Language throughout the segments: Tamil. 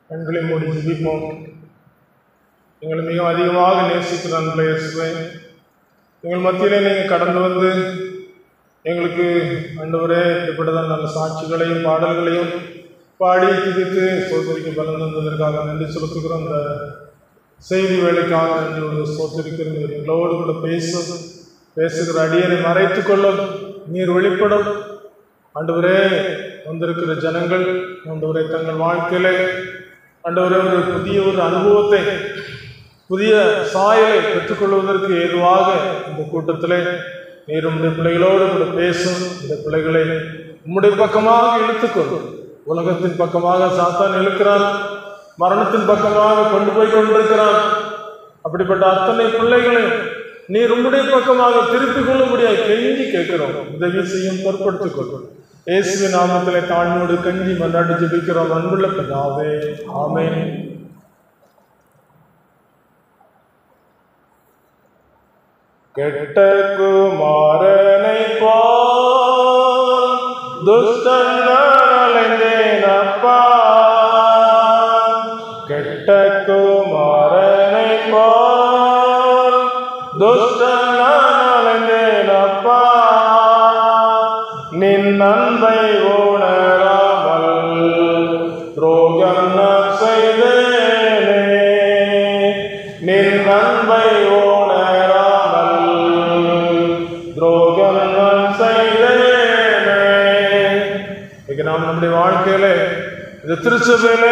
கண்களை மூடி ஜெபிப்போம். எங்களை மிக அதிகமாக நேசிக்கிற அன்புள்ள இயேசுவே, எங்கள் மத்தியிலே நீங்கள் கடந்து வந்து எங்களுக்கு ஆண்டவரே இப்படிதான் நல்ல சாட்சிகளையும் பாடல்களையும் பாடி துதித்து சோதரிக்க பலன் தந்ததற்காக நன்றி செலுத்துகிறோம். அந்த செய்தி வேலைக்காக நன்றி சோதரிக்கிறோம். எங்களோடு கூட பேசுகிற அடியனை மறைத்து கொள்ளும், நீர் வெளிப்படும். ஆண்டவரே, வந்திருக்கிற ஜனங்கள் ஆண்டவரே தங்கள் வாழ்க்கையிலே ஆண்டவரே ஒரு புதிய ஒரு அனுபவத்தை, புதிய சாயலை பெற்றுக்கொள்வதற்கு ஏதுவாக இந்த கூட்டத்திலே நீர் உம்முடைய பிள்ளைகளோடு கூட பேசும். இந்த பிள்ளைகளை உம்முடைய பக்கமாக இழுத்துக்கொள்ளும். உலகத்தின் பக்கமாக சாத்தான் இழுக்கிறான், மரணத்தின் பக்கமாக கொண்டு போய் கொண்டிருக்கிறான். அப்படிப்பட்ட அத்தனை பிள்ளைகளையும் நீர் உம்முடைய பக்கமாக திருப்பிக் கொள்ளும்படியாக கெஞ்சி கேட்கிறோம். உதவி செய்யும், பொறுப்படுத்திக் கொள்ளும். இயேசுவின் நாமத்திலே தாழ்மையோடு கெஞ்சி மன்றாடி ஜெபிக்கிறோம் அன்புள்ள பிதாவே, ஆமென். கெட்ட குமாரனை போல் துஷ்டன் அலைந்தேனப்பா, கெட்ட குமாரனை போல் துஷ்டன் அலைந்தேனப்பா, நின் அன்பை உணராமல் துரோகம் நான் செய்தேனே, நின் அன்பை நாம் நம்முடைய வாழ்க்கையில இந்த திருச்சபையில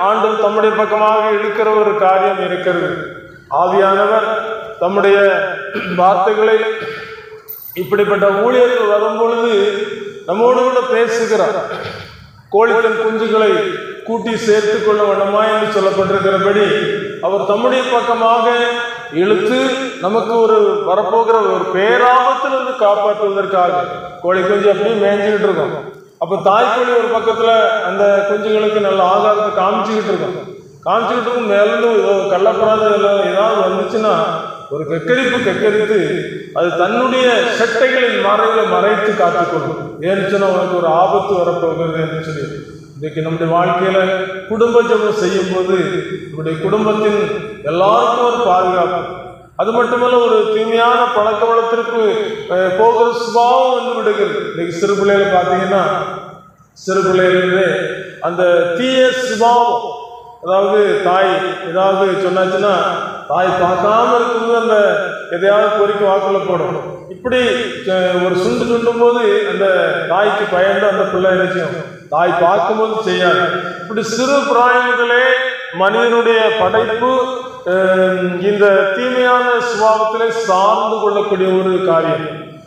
ஆண்டவர் தம்முடைய பக்கமாக இழுக்கிற ஒரு காரியம் இருக்கிறது. ஆவியானவர் தம்முடைய வார்த்தைகளை இப்படிப்பட்ட ஊழியர்கள் வரும் பொழுது நம்மோடு கூட பேசுகிறார். கோழித்தன் குஞ்சுகளை கூட்டி சேர்த்து கொள்ள வேண்டுமா என்று சொல்லப்பட்டிருக்கிறபடி அவர் தம்முடைய பக்கமாக இழுத்து நமக்கு ஒரு வரப்போகிற ஒரு பேராபத்திலிருந்து காப்பாற்றுவதற்காக கோழி குஞ்சு அப்படியே மேய்ஞ்சிக்கிட்டு இருக்கோம். அப்போ தாய்க்கோழி ஒரு பக்கத்துல அந்த குஞ்சுகளுக்கு நல்ல ஆகாரத்தை காமிச்சுக்கிட்டு இருக்கும். மேலிருந்து கள்ளப்படாத ஏதாவது வந்துச்சுன்னா ஒரு கெக்கரித்து அது தன்னுடைய செட்டைகளின் மறைத்து காத்துக்கொள்ளும். ஏன்னுச்சுன்னா உனக்கு ஒரு ஆபத்து வரப்போகிறது என்று சொல்லி இன்றைக்கு நம்முடைய வாழ்க்கையில குடும்ப ஜெபம் செய்யும் போது நம்முடைய குடும்பத்தின் எல்லாருக்கும் ஒரு பாதுகாப்பு, அது மட்டுமல்ல ஒரு தீமையான பழக்க வழத்திற்கு போகிற சுபாவம் வந்து விடுகிறது. இன்னைக்கு சிறு பிள்ளைகளை பார்த்தீங்கன்னா சிறு பிள்ளைகளிலே அந்த தீய சுபாவம், அதாவது தாய் ஏதாவது சொன்னாச்சுன்னா தாய் பார்க்காம இருக்கும்போது அந்த எதையாவது பொறிக்க வாக்குள்ள போடும். இப்படி ஒரு சுண்டும் போது அந்த தாய்க்கு பயந்து அந்த பிள்ளை நினைச்சோம் தாய் பார்க்கும்போது செய்யாது. இப்படி சிறு பிராயங்களே மனிதனுடைய படைப்பு இந்த தீமையான சுபாவத்திலே சார்ந்து கொள்ளக்கூடிய ஒரு காரியம்.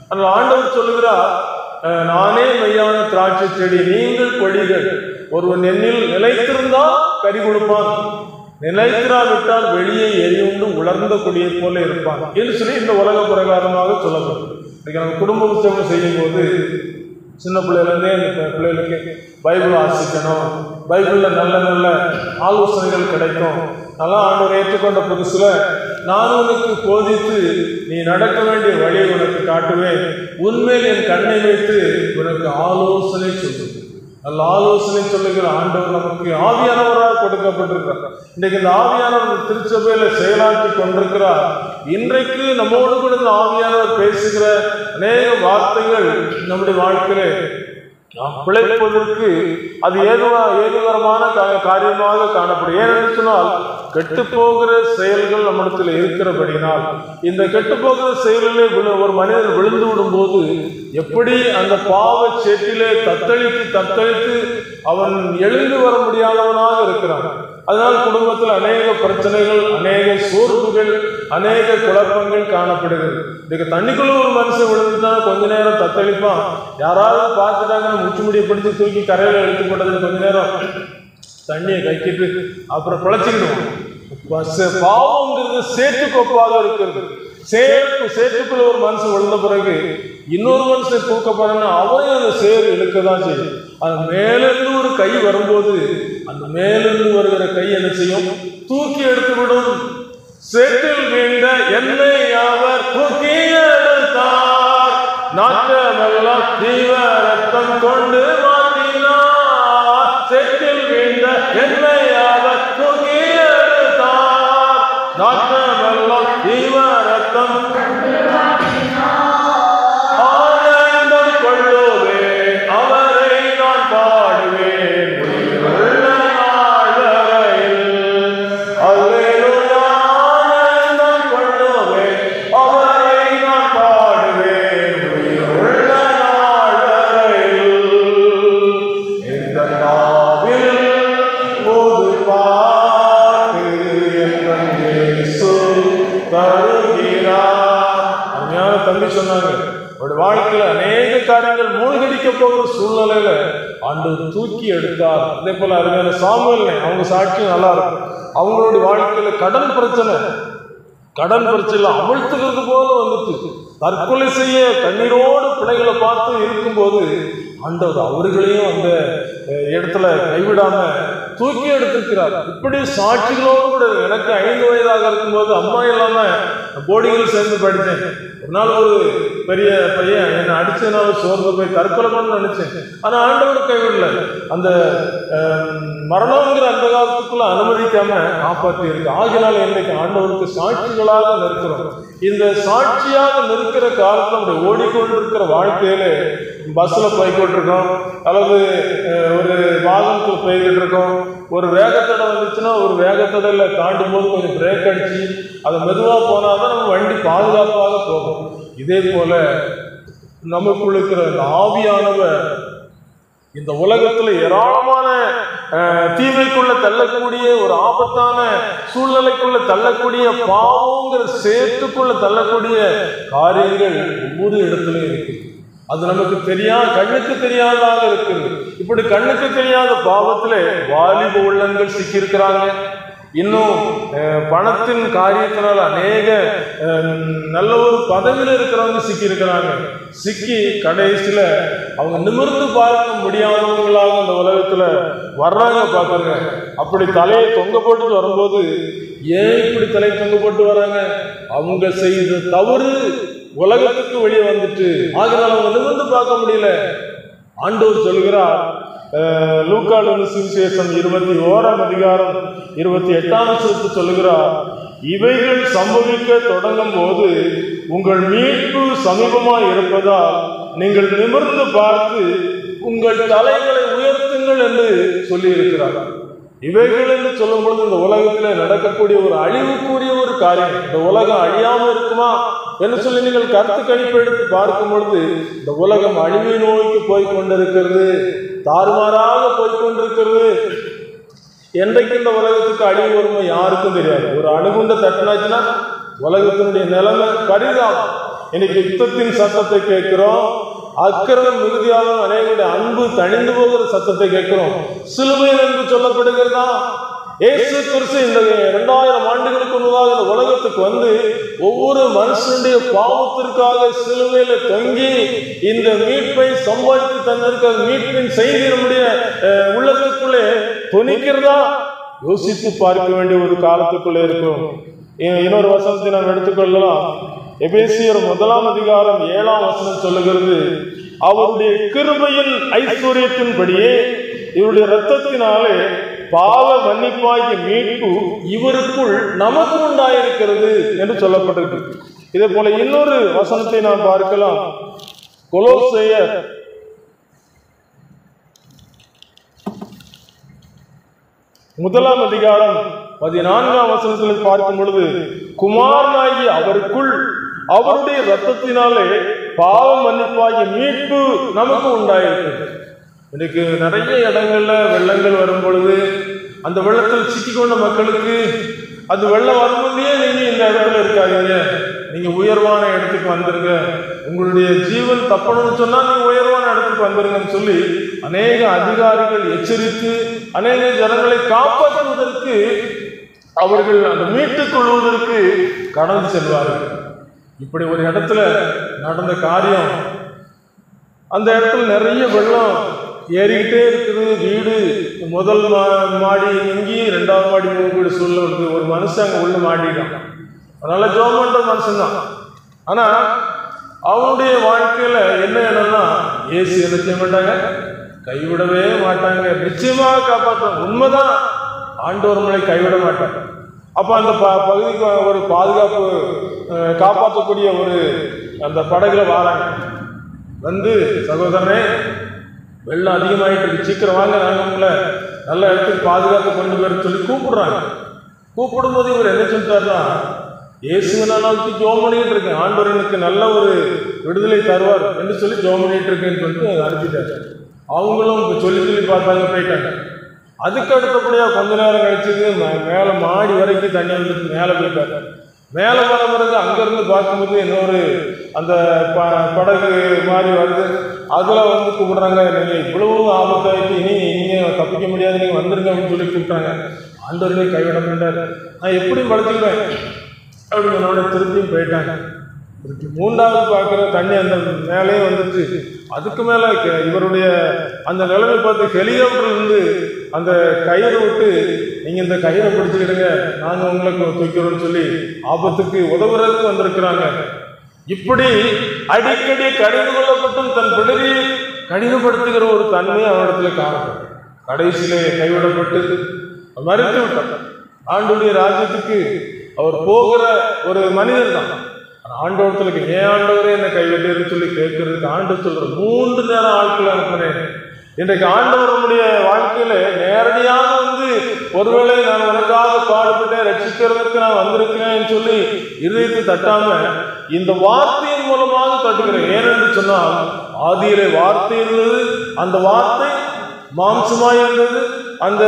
ஆனால் ஆண்டவர் சொல்லுகிறார், நானே மெய்யான திராட்சை செடி, நீங்கள் கொடிகள். ஒருவன் என்னில் நிலைத்திருந்தால் கனி கொடுப்பான், நிலைத்திராவிட்டால் வெளியே எரியுண்டு உலர்ந்த கொடியை போல இருப்பான் என்று சொல்லி இந்த உலக பிரகாரமாக சொல்லப்படும். இன்னைக்கு நம்ம குடும்ப உற்சவம் செய்யும் போது சின்ன பிள்ளையிலேருந்தே இந்த பிள்ளைகளுக்கு பைபிள் வாசிக்கணும், பைபிளில் நல்ல நல்ல ஆலோசனைகள் கிடைக்கும். நல்லா ஆண்டவர் ஏற்றுக்கொண்ட புதுசுல நான் உனக்கு போதித்து நீ நடக்க வேண்டிய வழியை உனக்கு காட்டுவேன், உண்மையில் என் கண்ணை வைத்து உனக்கு ஆலோசனை சொல்லுவேன். நல்ல ஆலோசனை சொல்லுகிற ஆண்டவர் நமக்கு ஆவியானவராக கொடுக்கப்பட்டிருக்கிறார். இன்றைக்கு இந்த ஆவியானவர் திருச்சபையில செயலாற்றி கொண்டிருக்கிறார். இன்றைக்கு நம்மோடு கூட இந்த ஆவியானவர் பேசுகிற அநேக வார்த்தைகள் நம்முடைய வாழ்க்கையில பிழைப்பதற்கு அது ஏதுகரமான காரியமாக காணப்படும். ஏனென்று சொன்னால் கெட்டு போகிற செயல்கள் நம்மிடத்தில் இருக்கிறபடினால் இந்த கெட்டு போகிற செயலிலே ஒரு மனிதன் விழுந்து விடும் போது எப்படி அந்த பாவ சேற்றிலே தத்தளித்து அவன் எழுந்து வர முடியாதவனாக இருக்கிறான். அதனால் குடும்பத்தில் அநேக பிரச்சனைகள், அநேக சோர்வுகள், அநேக குழப்பங்கள் காணப்படுகிறது. இதுக்கு தண்ணிக்குள்ள ஒரு மனுஷன் விழுந்துட்டா கொஞ்ச நேரம் தத்தளிப்பான், யாராவது பார்த்துட்டாங்கன்னு முச்சுமுடியை பிடிச்சி தூக்கி கரையில எடுத்துப்பட்டது கொஞ்ச நேரம் தண்ணியை கைக்கிட்டு அப்புறம் பிழைச்சிக்கிடுவோம். பாவங்கிறது சேற்றுக்கொப்பாக இருக்கிறது. சேற்றுக்குள்ள ஒரு மனுஷன் விழுந்த பிறகு இன்னொரு மனுஷன் தூக்கப்படுறா அவரையும் அந்த சேறு இழுக்கதான் செய்யும். அது மேலிருந்து ஒரு கை வரும்போது அந்த மேலிருந்து வருகிற கை என்ன செய்யும்? தூக்கி எடுத்துவிடும். சேற்றில் வீழ்ந்த என்னை அவர் தூக்கி எடுத்தார், நாட்டமெல்லாம் தீவ ரத்தம் கொண்டு மாற்றினார். என்னை அவர் தூக்கி எடுத்தார். நாற்றமெல்லாம் ஜீவ ரத்தம் ஆனந்தம் கொள்ளுவேன், அவரை நான் பாடுவேன் உயிருள்ள நாள் வரையில். அல்லேலூயா, ஆனந்தம் கொள்ளுவேன், அவரை நான் பாடுவேன் உயிருள்ள நாள் வரையில். இந்த நாவில் போது பாட்டு என் இயேசு தருகிறார். அருமையான தம்பி சொன்னாங்க, அவருடைய வாழ்க்கையில அநேக காரியங்கள் மூழ்கடிக்க போகிற சூழ்நிலையில ஆண்டவர் தூக்கி எடுத்தார். அதே போல அருமையான சாமுவேல், அவங்க சாட்சியம் நல்லா இருக்கும். அவங்களுடைய வாழ்க்கையில கடன் பிரச்சனை அமிழ்த்துக்கிறது போல வந்துட்டு தற்கொலை செய்ய கண்ணீரோடு பிள்ளைகளை பார்த்து இருக்கும்போது ஆண்டவர் அவர்களையும் அந்த இடத்துல கைவிடாம தூக்கி எடுத்திருக்கிறார். இப்படி சாட்சிகளோடு கூட எனக்கு 5 வயதாக இருக்கும்போது அம்மா இல்லாம போர்டிங்கில் சேர்ந்து படித்தேன். ஒரு நாள் ஒரு பெரிய பையன் என்னை அடிச்சதுனால சோர்ந்து போய் தற்கொலை பண்ண நினைச்சேன். ஆனா ஆண்டவர் கைவிடல. அந்த மரணங்கிற அந்த காலத்துக்குள்ள அனுமதிக்காம காப்பாற்றி இருக்கு. ஆகினால இன்னைக்கு ஆண்டவருக்கு சாட்சிகளாக நிற்கிறோம். இந்த சாட்சியாக நிற்கிற காலத்துல நம்முடைய ஓடிக்கொண்டிருக்கிற வாழ்க்கையில பஸ்ல போய்கொண்டிருக்கோம், அல்லது ஒரு வாகனத்தில் போய்கிட்டு இருக்கோம். ஒரு வேகத்தடை வந்துச்சுன்னா ஒரு வேகத்தடையில தாண்டும் போது கொஞ்சம் பிரேக் அடிச்சு அதை மெதுவா போனாதான் நம்ம வண்டி பாதுகாப்பாக போகும். இதே போல நமக்குள்ள இருக்கிற ஆவியானவர் இந்த உலகத்துல ஏராளமான தீமைக்குள்ள தள்ளக்கூடிய ஒரு ஆபத்தான சூழ்நிலைக்குள்ள தள்ளக்கூடிய பாவங்கிற சேற்றுக்குள்ள தள்ளக்கூடிய காரியங்கள் ஒவ்வொரு இடத்துலயும் இருக்கு. அது நமக்கு கண்ணுக்கு தெரியாததாக இருக்குது. இப்படி கண்ணுக்கு தெரியாத பாவத்துல வாலிப உள்ளங்கள் சிக்கியிருக்கிறாங்க. இன்னும் பணத்தின் காரியத்தினால் அநேக நல்ல ஒரு பதவியில் இருக்கிறவங்க சிக்கியிருக்கிறாங்க. சிக்கி கடைசியில அவங்க நிமிர்ந்து பார்க்க முடியாதவங்களாக அந்த உலகத்துல வர்றாங்க. பார்க்குறாங்க. அப்படி தலையை தொங்க போட்டு வரும்போது ஏன் இப்படி தலையை தொங்க போட்டு வர்றாங்க? அவங்க செய்த தவறு உலகத்துக்கு வெளியே வந்துட்டு ஆகினால அவங்க நிமிர்ந்து பார்க்க முடியல. ஆண்டவர் சொல்கிறார், லூக்கால் சுவிசேஷம் 21ஆம் அதிகாரம் 28ஆம் வசனத்தில் சொல்லுகிறார், இவைகள் சம்பவிக்க தொடங்கும் போது உங்கள் மீட்பு சமீபமாய் இருப்பதால் நீங்கள் நிமிர்ந்து பார்த்து உங்கள் தலைகளை உயர்த்துங்கள் என்று சொல்லி இருக்கிறார். இவைகள் என்று சொல்லும் பொழுது இந்த உலகத்தில் நடக்கக்கூடிய ஒரு அழிவுக்குரிய ஒரு காரியம். இந்த உலகம் அழியாம இருக்குமா என்று சொல்லி நீங்கள் கருத்து கணிப்பு எடுத்து பார்க்கும் பொழுது இந்த உலகம் அழிவை நோய்க்கு போய் கொண்டிருக்கிறது, தாறுமாறாக போய்கொண்டிருக்கிறது. என்றைக்கு இந்த உலகத்துக்கு அழிவு வருமோ யாருக்கும் தெரியாது. ஒரு அணுகுண்ட தட்டினாச்சுன்னா உலகத்தினுடைய நிலைமை பரிதாபம். இன்னைக்கு யுத்தத்தின் சத்தத்தை கேட்கிறோம், அக்கிரமம் மிகுதியாக அநேகருடைய அன்பு தணிந்து போகிற சத்தத்தை கேட்கிறோம். சிலுவையில் என்று சொல்லப்படுகிறதா? இயேசு கிறிஸ்து இந்த 2000 ஆண்டுகளுக்கு முன்னதாக இந்த உலகத்துக்கு வந்து ஒவ்வொரு மனுஷனுடைய பாவத்திற்காக சிலுவையில தொங்கி இந்த மீட்பை சம்பாதித்து தந்திருக்கிற மீட்பின் செய்தி நம்முடைய உள்ளத்துக்குள்ளே துணிக்கிறதா? யோசித்து பார்க்க வேண்டிய ஒரு காலத்துக்குள்ளே இருக்கும். இன்னொரு வசனத்தை நாம் எடுத்துக்கொள்ளலாம். எபேசியர் 1ஆம் அதிகாரம் 7ஆம் வசனம் சொல்லுகிறது, அவருடைய கிருபையின் ஐஸ்வர்யத்தின்படியே இவருடைய இரத்தத்தினாலே பாவ மன்னிப்பாகிய மீட்பு இவருக்குள் நமக்கு உண்டாயிருக்கிறது என்று சொல்லப்பட்டிருக்கு. இதே போல இன்னொரு வசனத்தை நாம் பார்க்கலாம். கொலோசையர் 1ஆம் அதிகாரம் 14ஆம் வசனத்தில் பார்க்கும் பொழுது, குமாரனாகி அவருக்குள் அவருடைய இரத்தத்தினாலே பாவ மன்னிப்பாகிய மீட்பு நமக்கு உண்டாயிருக்கிறது. இன்னைக்கு நிறைய இடங்கள்ல வெள்ளங்கள் வரும் பொழுது அந்த வெள்ளத்தில் சிக்கிக்கொண்ட மக்களுக்கு அது வெள்ளம் வரும்போதே நீங்க இந்த இடத்துல இருக்காதீங்க, நீங்க உயர்வான இடத்துக்கு வந்துருங்க, உங்களுடைய ஜீவன் தப்பணும்னு சொன்னா நீங்க உயர்வான இடத்துக்கு வந்துருங்கன்னு சொல்லி அநேக அதிகாரிகள் எச்சரித்து அநேக ஜனங்களை காப்பாற்றுவதற்கு அவர்கள் அந்த மீட்டுக் கொள்வதற்கு கடந்து செல்வார்கள். இப்படி ஒரு இடத்துல நடந்த காரியம், அந்த இடத்துல நிறைய வெள்ளம் ஏறிக்கிட்டே இருக்குது. வீடு முதல் மாடி எங்கி 2ஆம் மாடி போகக்கூடிய சூழ்நிலை இருக்குது. ஒரு மனுஷன் அங்கே உள்ள மாட்டிட்டான். அதனால ஜோம் பண்ற மனுஷன்தான். ஆனா அவனுடைய வாழ்க்கையில என்ன என்னன்னா, ஏசு என்ன செய்ய மாட்டாங்க, கைவிடவே மாட்டாங்க, நிச்சயமாக காப்பாற்ற. உண்மைதான், ஆண்டவர் நம்மளை கைவிட மாட்டாங்க. அப்ப அந்த பகுதிக்கு ஒரு பாதுகாப்பு காப்பாற்றக்கூடிய ஒரு அந்த படகுல வாராங்க. வந்து, சகோதரனே வெள்ளம் அதிகமாயிட்டு இருக்கு, சீக்கிரம் வாங்க, நாங்கள் உங்களை நல்ல இடத்துக்கு பாதுகாப்பு கொண்டு போய் சொல்லி கூப்பிடுறாங்க. கூப்பிடும்போது இவர் என்ன சொல்லிட்டாருன்னா, இயேசுவை நான் நோக்கி ஜெபம் பண்ணிட்டு இருக்கேன், ஆண்டவர் எனக்கு நல்ல ஒரு விடுதலை தருவார் என்று சொல்லி ஜெபம் பண்ணிட்டு இருக்கேன்னு சொல்லிட்டு அனுப்பிட்டாரு. அவங்களும் சொல்லி சொல்லி பார்த்தாங்க, போயிட்டாங்க. அதுக்கு அடுத்தபடியா கொஞ்ச நேரம் கழிச்சது மேலே மாடி வரைக்கும் தண்ணி வந்துட்டு மேலே போயிட்டாங்க. மேலே வர பிறகு அங்கிருந்து பார்க்கும்போது இன்னொரு அந்த படகு மாதிரி வருது. அதில் வந்து கூப்பிடுறாங்க, நீங்கள் இவ்வளவு ஆபத்தாயிட்டு இனி நீங்கள் தப்பிக்க முடியாது, நீங்கள் வந்துருங்க அப்படின்னு சொல்லி கூப்பிட்டாங்க. ஆண்டவர்களே கைவிட மாட்டார், நான் எப்படியும் படுத்துக்கிறேன் அப்படின்னு என்னோட திருப்பியும் போயிட்டாங்க. மூன்றாவது பார்க்குற தண்ணி அந்த மேலேயே வந்துச்சு. அதுக்கு மேலே இவருடைய அந்த நிலைமை பார்த்து ஹெலிகாப்டர்லேருந்து அந்த கயிறை விட்டு, நீங்கள் இந்த கயிறை பிடிச்சிக்கிடுங்க, நாங்கள் உங்களுக்கு தூக்கிறோம்னு சொல்லி ஆபத்துக்கு உதவுறதுக்கு வந்திருக்கிறாங்க. இப்படி அடிக்கடி கடிந்து கொள்ளப்பட்டும் தன் பிடரியை கடினப்படுத்துகிற ஒரு தன்மை அவரிடத்துல காணப்படும். கடைசியிலே கைவிடப்பட்டு மறுத்து விட்டார். ஆண்டவருடைய ராஜ்யத்துக்கு அவர் போகிற ஒரு மனிதர் தான். ஆண்டவரத்துக்கு ஏன் ஆண்டவரே என்னை கைவிட்டேன்னு சொல்லி கேட்கறதுக்கு ஆண்டவர் சொல்ற 3 நேரம் ஆட்களை அனுப்பினேன். இன்றைக்கு ஆண்டவர் நம்முடைய வாழ்க்கையில நேரடியாக வந்து, ஒருவேளை நான் உனக்காக பாடுபட்டேன், ரட்சிக்கிறதுக்கு நான் வந்திருக்கிறேன் சொல்லி இதயத்தை தட்டாம இந்த வார்த்தையின் மூலமாக தட்டுகிறேன். ஏனென்று சொன்னால், ஆதியிலே வார்த்தை இருந்தது, அந்த வார்த்தை மாம்சமாய் இருந்தது. அந்த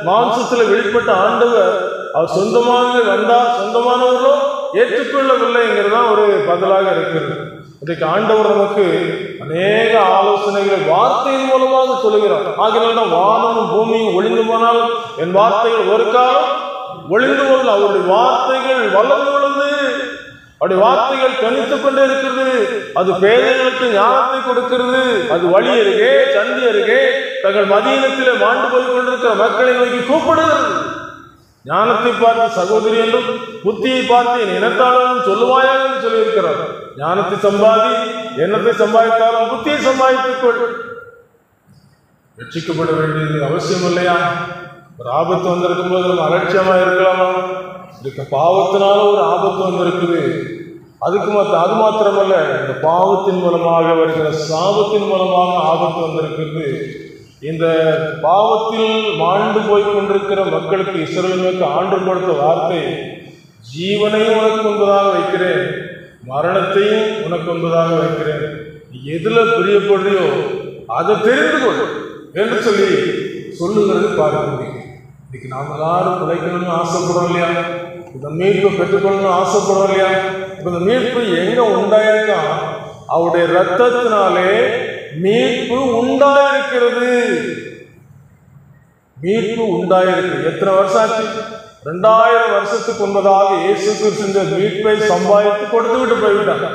மாம்சத்துல வெளிப்பட்ட ஆண்டவர் அவர் சொந்தமாக வந்தார், சொந்தமானவர்களோ ஏற்றுக்கொள்ளவில்லைங்கிறதான் ஒரு பதிலாக இருக்கிறது. இன்றைக்கு ஆண்டவர் நமக்கு அநேக ஆலோசனைகளை வார்த்தையின் மூலமாக சொல்லுகிறார். ஆகினால்தான் வானமும் பூமியும் ஒளிந்து போனாலும் என் வார்த்தைகள் ஒரு காலம் ஒளிந்து போல், அவருடைய வார்த்தைகள் வளர்ந்து உள்ளது, அவருடைய வார்த்தைகள் தனித்துக் கொண்டே இருக்கிறது. அது பேதைகளுக்கு ஞானத்தை கொடுக்கிறது. அது வழி அருகே சந்தி அருகே தங்கள் மதியினத்திலே மாண்டு போய் கொண்டிருக்கிற மக்களை நோக்கி கூப்பிடுகிறது. ஞானத்தை பார்த்து சகோதரி என்றும், புத்தியை பார்த்து என் இனத்தாலும் சொல்லுவாயாக என்று சொல்லியிருக்கிறார். ஞானத்தை சம்பாதி, எண்ணத்தை சம்பாதித்தாலும் புத்தியை சம்பாதித்துக் கொள். ரட்சிக்கப்பட வேண்டியது அவசியம் இல்லையா? ஒரு ஆபத்து வந்திருக்கும் போது நம்ம அலட்சியமா இருக்கலாமா? இதுக்கு பாவத்தினால ஒரு ஆபத்து வந்திருக்குது. அது மாத்திரமல்ல, இந்த பாவத்தின் மூலமாக வருகிற சாபத்தின் மூலமாக ஆபத்து வந்திருக்கிறது. இந்த பாவத்தில் மாண்டு போய் கொண்டிருக்கிற மக்களுக்கு, இஸ்ரவேலுக்கு ஆண்டவர் கொடுத்த வார்த்தை, ஜீவனையும் உனக்கு என்பதாக வைக்கிறேன், மரணத்தையும் உனக்கு என்பதாக வைக்கிறேன், நீ எதுல பிரியப்படுறியோ அதை தெரிந்து கொள் என்று சொல்லி சொல்லுகிறது பார்க்க முடியும். இன்னைக்கு நாம் எல்லாரும் பிழைக்கணும்னு ஆசைப்படுறோம் இல்லையா? இந்த மீட்பை பெற்றுக்கொள்ளணும்னு ஆசைப்படுறோம் இல்லையா? இந்த மீட்பு எங்க உண்டாயிருக்கா? அவருடைய ரத்தத்தினாலே மீட்பு உண்டாயிருக்கிறது. மீட்பு உண்டாயிருக்கு. எத்தனை வருஷம் ஆச்சு? 2000 வருஷத்துக்கு முன்பதாக இயேசு கிறிஸ்து இந்த மீட்பை சம்பாதித்து கொடுத்து விட்டு போய்விட்டாங்க.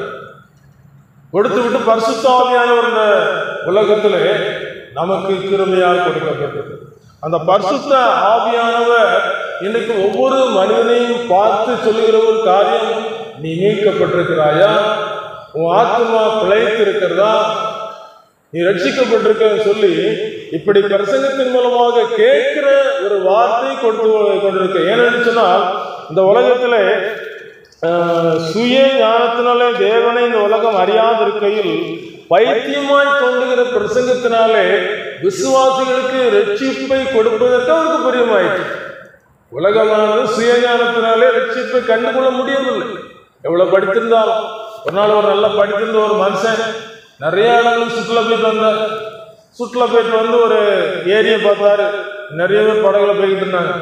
கொடுத்து விட்டு பரிசுத்த ஆவியானவர் இந்த உலகத்திலே நமக்கு கிருபையாக கொடுக்கப்பட்டது. அந்த பரிசுத்த ஆவியானவர் இன்னைக்கு ஒவ்வொரு மனிதனையும் பார்த்து சொல்லுகிற ஒரு காரியம், நீ மீட்கப்பட்டிருக்கிறாயா? உன் ஆத்மா பிழைத்து இருக்கிறதா? நீ ரட்சிக்கப்பட்டிருக்க சொல்லி இப்படி பிரசங்கத்தின் மூலமாக கேட்கிற ஒரு வார்த்தை கொடுத்து கொண்டிருக்க. ஏன்னு சொன்னால், இந்த உலகத்துல சுய ஞானத்தினாலே தேவனை இந்த உலகம் அறியாத இருக்கையில் பைத்தியமாய் தோன்றுகிற பிரசங்கத்தினாலே விசுவாசிகளுக்கு ரட்சிப்பை கொடுப்பதற்கு அவருக்கு பிரியமாயிற்று. உலகமானது சுய ஞானத்தினாலே ரட்சிப்பை கண்டுகொள்ள முடியவில்லை. எவ்வளவு படித்திருந்தாலும், ஒரு நாள் ஒரு நல்லா படித்திருந்த ஒரு மனுஷன் நிறைய இடங்கள் சுற்றுலா போயிட்டு வந்தார். சுற்றுலா போயிட்டு வந்து ஒரு ஏரியை பார்த்தாரு. நிறைய பேர் படகுல போய்கிட்டு இருந்தாங்க.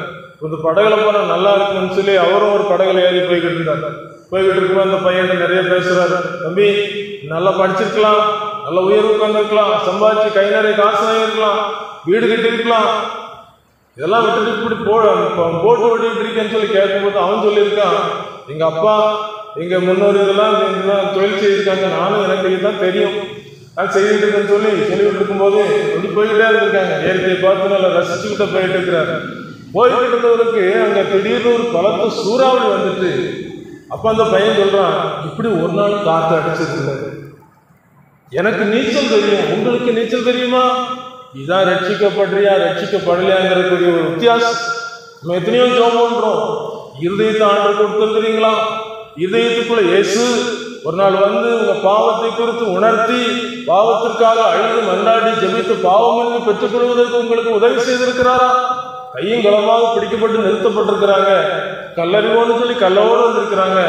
இந்த படகுல போனா நல்லா இருக்குன்னு சொல்லி அவரும் ஒரு படகுல ஏறி போய்கிட்டு இருந்தார். போய்கிட்டு இருக்கும்போது அந்த பையன் நிறைய பேசுறாரு, தம்பி நல்லா படிச்சிருக்கலாம், நல்ல உயர்வுக்கு வந்திருக்கலாம், சம்பாதிச்சு கை நிறைய காசு வாங்கிருக்கலாம், வீடு கட்டி இருக்கலாம், இதெல்லாம் விட்டுட்டு இப்படி போட்டு ஓட்டிட்டு இருக்கேன்னு சொல்லி கேட்கும்போது அவன் சொல்லியிருக்கான், எங்க அப்பா எங்க முன்னோர் இதெல்லாம் தொழில் செய்திருக்காங்க, நானும் எனக்கு இதுதான் தெரியும், நான் செய்துட்டு இருக்கேன்னு சொல்லிவிட்டு இருக்கும்போது இப்படி போய்கிட்டே இருந்திருக்காங்க. இயற்கையை பார்த்து நல்லா ரசிச்சுக்கிட்ட போயிட்டு இருக்கிறாரு. போய்கிட்டு இருந்தவருக்கு அங்க திடீர்னு ஒரு பலத்த சூறாவளி வந்துட்டு, அப்ப அந்த பையன் சொல்றான், இப்படி ஒரு நாள் காத்து அடிச்சது இல்லை, எனக்கு நீச்சல் தெரியும், உங்களுக்கு நீச்சல் தெரியுமா? இதான் ரட்சிக்கப்படுறியா ரட்சிக்கப்படலையாங்கிறதுக்குரிய ஒரு வித்தியாசம். நம்ம எத்தனையோ ஜெபம் பண்றோம், இருதயத்தை ஆண்டவர் கொடுத்துருக்கிறீங்களா? இதயத்துக்குள்ள இயேசு ஒரு நாள் வந்து உங்க பாவத்தை குறித்து உணர்த்தி பாவத்திற்காக அழுது மன்றாடி ஜெபித்து பாவமன்னிப்பு பெற்றுக் கொள்வதற்கு உங்களுக்கு உதவி செய்திருக்கிறாரா? கையும் களமாக பிடிக்கப்பட்டு நிறுத்தப்பட்டிருக்கிறாங்க, கல்லறிவோன்னு சொல்லி கல்லோடு வந்திருக்கிறாங்க.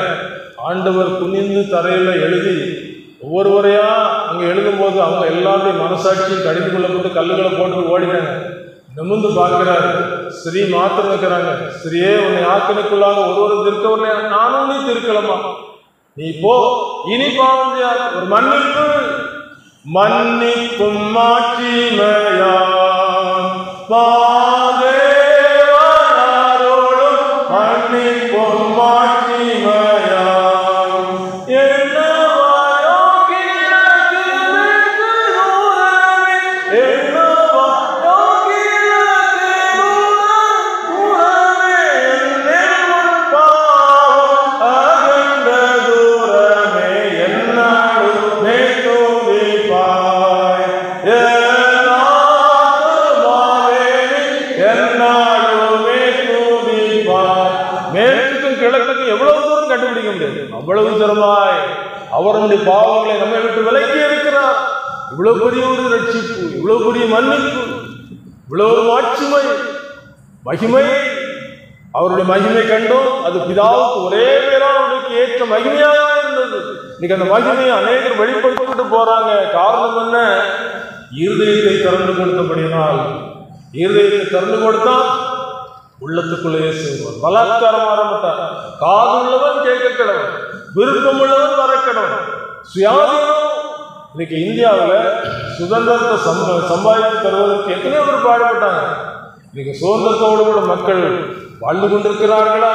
ஆண்டவர் குனிந்து தரையில எழுதி ஒவ்வொருவரையா அங்க எழுதும் போது அவங்க எல்லாருடைய மனசாட்சியும் கடிந்து கொள்ளப்பட்டு கல்லுகளை போட்டு ஓடினாங்க. நிமிர்ந்து பார்க்கிறாரு, ஸ்ரீ மாத்திரம் இருக்கிறாங்க. ஸ்ரீயே, உன்னை ஆக்கினைக்குள்ளாக ஒருவரும் திருக்கவில்லை, நானும் நீ திருக்கலமா? நீ போ, இனி பாவம் செய்யாத. ஒரு மன்னிப்பு, மன்னிப்பும் மாட்சிமையா மன்னிப்பும் மாட்சிமையா அவ்வளவு தரமாய் அவருடைய பாவங்களை நம்மை விட்டு விலக்கி இருக்கிறார். இவ்வளவு பெரிய ஒரு ரட்சிப்பு, இவ்வளவு பெரிய மன்னிப்பு, இவ்வளவு மாட்சிமை மகிமை. அவருடைய மகிமை கண்டோம். அது பிதாவுக்கு ஒரே பேரானவருக்கு ஏற்ற மகிமையாக இருந்தது. இன்னைக்கு அந்த மகிமையை அநேகர் வெளிப்படுத்திட்டு போறாங்க. காரணம் என்ன? இருதயத்தை திறந்து கொடுத்தபடியினால். இருதயத்தை திறந்து கொடுத்தா உள்ளத்துக்குள்ளேயே செய்வார். பலாத்காரம் ஆரம்பிட்டார். காது உள்ளவன் கேட்க கடவன், விருப்பம் உள்ளவன் வர கடவன். சுயாதீனம். இன்னைக்கு இந்தியாவில் சுதந்திரத்தை சம்பாதித்து தருவதற்கு எத்தனையோ பேர் பாடுபட்டாங்க. இன்னைக்கு சுதந்திரத்தோடு கூட மக்கள் வாழ்ந்து கொண்டிருக்கிறார்களா?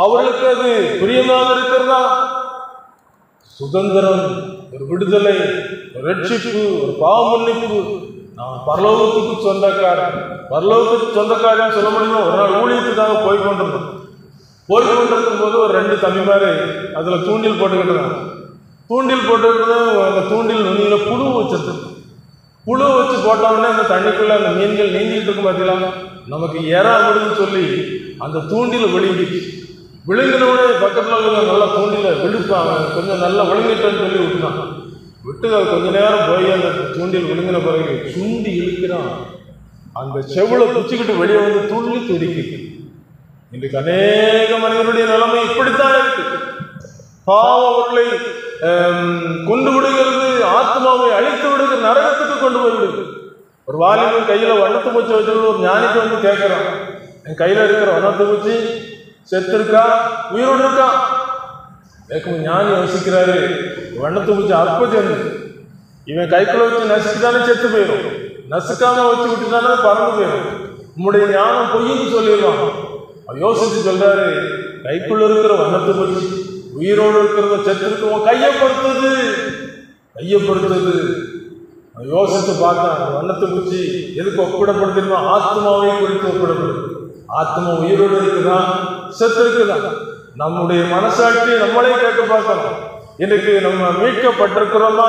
அவர்களுக்கு அது பிரியமாக இருக்கிறதா? சுதந்திரம், ஒரு விடுதலை, ஒரு ரட்சிப்பு, ஒரு பாவ மன்னிப்பு. நான் பரலோகத்துக்கு சொந்தக்காரன், பரலோகத்துக்கு சொந்தக்காரன் சொல்ல முடியுமா? ஒரு நாள் ஊழியத்துக்காக போய்கொண்டிருக்கும் போது ஒரு 2 தம்பிமாரு அதுல தூண்டில் போட்டுக்கிட்டு தூண்டில் போட்டுக்கிட்டு அந்த தூண்டில் நுனியில புழு வச்சிருக்கு. புழு வச்சு போட்டோம்னா அந்த தண்ணிக்குள்ள அந்த மீன்கள் நீந்திட்டு இருக்கும். பார்த்தீங்களா, நமக்கு ஏறாமடுன்னு சொல்லி அந்த தூண்டில விழுங்கினவுடனே பக்கத்துல நல்லா தூண்டில விழுப்பாங்க. கொஞ்சம் நல்லா விழுங்கிட்டேன்னு சொல்லி விட்டுனான். விட்டு கொஞ்ச நேரம் போய் அந்த தூண்டில் விழுங்கின பிறகு சுண்டி இழுக்கிறான். அந்த செவுளை பிடிச்சிக்கிட்டு வெளியே வந்து துள்ளி துடிக்கு. இன்றைக்கு அநேக மனிதனுடைய நிலைமை இப்படித்தான் இருக்கு. பாவம் அவர்களை கொண்டு விடுகிறது, ஆத்மாவை அழித்து விடுகிறது, நரகத்துக்கு கொண்டு போய் விடுது. ஒரு வாலிபன் கையில வண்ணத்து பூச்சி வச்சுட்டு ஒரு ஞானிக்கு வந்து கேட்கிறான், என் கையில இருக்கிற வண்ணத்து பூச்சி செத்து இருக்கா உயிரோடு இருக்கா? ஞானி யோசிக்கிறாரு, வண்ணத்து பூச்சி அற்புதம் இருந்தது. இவன் கைக்குள்ள வச்சு நசுக்கிட்டானே செத்து போயிடும், நசுக்காம வச்சு விட்டுட்டானே பறந்து போயிடும். உம்முடைய ஞானம் பொய்ன்னு சொல்லிடுவான். யோசிச்சு சொல்றாரு, கைக்குள்ள இருக்கிற வண்ணத்து பூச்சி உயிரோடு இருக்கிறத செத்து இருக்கிறவன் கையப்படுத்துது. யோசித்து பார்த்தான், வண்ணத்து பூச்சி எதுக்கு ஒப்பிடப்படுதுன்னா ஆத்மாவை குறித்து ஒப்பிடப்படுது. ஆத்மா உயிரோடு இருக்குதான் செத்து இருக்குதான். நம்முடைய மனசாட்சி நம்மளே கேட்டு பார்க்கணும். இன்னைக்கு நம்ம மீட்கப்பட்டிருக்கிறோமா,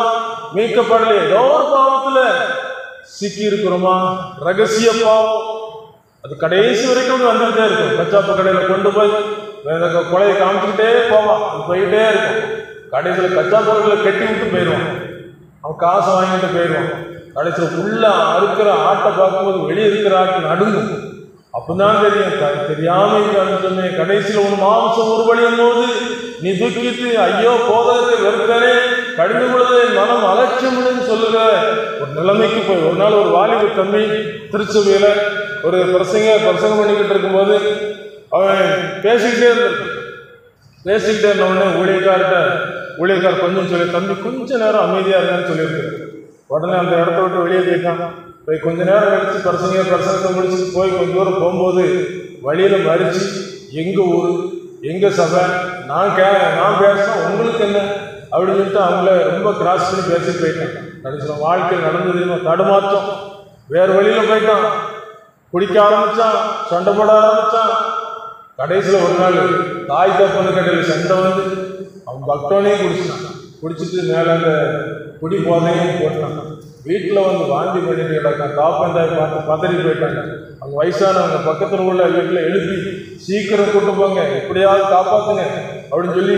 மீட்கப்படலையே? ஏதோ ஒரு பாவத்துல சிக்கி இருக்கிறோமா? ரகசிய பாவம் அது கடைசி வரைக்கும் வந்துகிட்டே இருக்கும். கச்சாப்பு கடையில கொண்டு போய் கொலையை காமிச்சுக்கிட்டே போவான், போயிட்டே இருக்கும். கடைசியில் கச்சாப்பு கடையில கட்டி விட்டு போயிடுவான். அவன் காசை வாங்கிட்டு போயிடுவான். கடைசியில் உள்ள அறுக்கிற ஆட்டை பார்க்கும்போது வெளியே இருக்கிற ஆட்டு நடுங்கும். அப்பதான் தெரியும், தெரியாம சொன்னேன். கடைசியில் ஒரு மாம்சம் ஒரு வழியும் போது நீ துக்கிட்டு ஐயோ போதகத்தை வெறுத்தனே, கடிந்து கொள்வதை மனம் அலட்சியம்னு சொல்லுற ஒரு நிலைமைக்கு போய் ஒரு நாள் ஒரு வாலிப தம்பி திருச்சபையில ஒரு பிரசங்கம் பண்ணிக்கிட்டு இருக்கும்போது அவன் பேசிக்கிட்டே இருந்தோடனே ஊழியக்கார் கொஞ்சம் சொல்லி, தம்பி கொஞ்ச நேரம் அமைதியா இருக்கான்னு சொல்லியிருக்காரு. உடனே அந்த இடத்த விட்டு வெளியே போயிட்டான். போய் கொஞ்ச நேரம் கழிச்சு பிரசங்கத்தை முடிச்சுட்டு போய் கொஞ்சம் தூரம் போகும்போது வழியில மறிச்சு, எங்க ஊரு எங்க சபை, நான் பேசினா உங்களுக்கு என்ன அப்படின்னு சொல்லிட்டு அவங்கள ரொம்ப கிராஸ் பண்ணி பேசிட்டு போயிட்டான். கடைசியில் வாழ்க்கை நடந்தது தடுமாற்றம். வேறு வழியில போயிட்டான், குடிக்க ஆரம்பிச்சான், சண்டை போட ஆரம்பிச்சான். கடைசியில் ஒரு நாள் தாய் தப்பனு கடையில் சண்டை வந்து அவன் பக்தோனையும் குடிச்சிட்டு மேலே அந்த குடி போதையும் போட்டான். வீட்டில் வந்து வாந்தி பண்ணிட்டு கிடக்கான். தாப்பந்தாய் பார்த்து பதறி போயிட்டாங்க. அவங்க வயசானவங்க பக்கத்தில் உள்ள வீட்டில் எழுப்பி சீக்கிரம் கூட்டு போங்க, எப்படியாவது காப்பாத்துங்க அப்படின்னு சொல்லி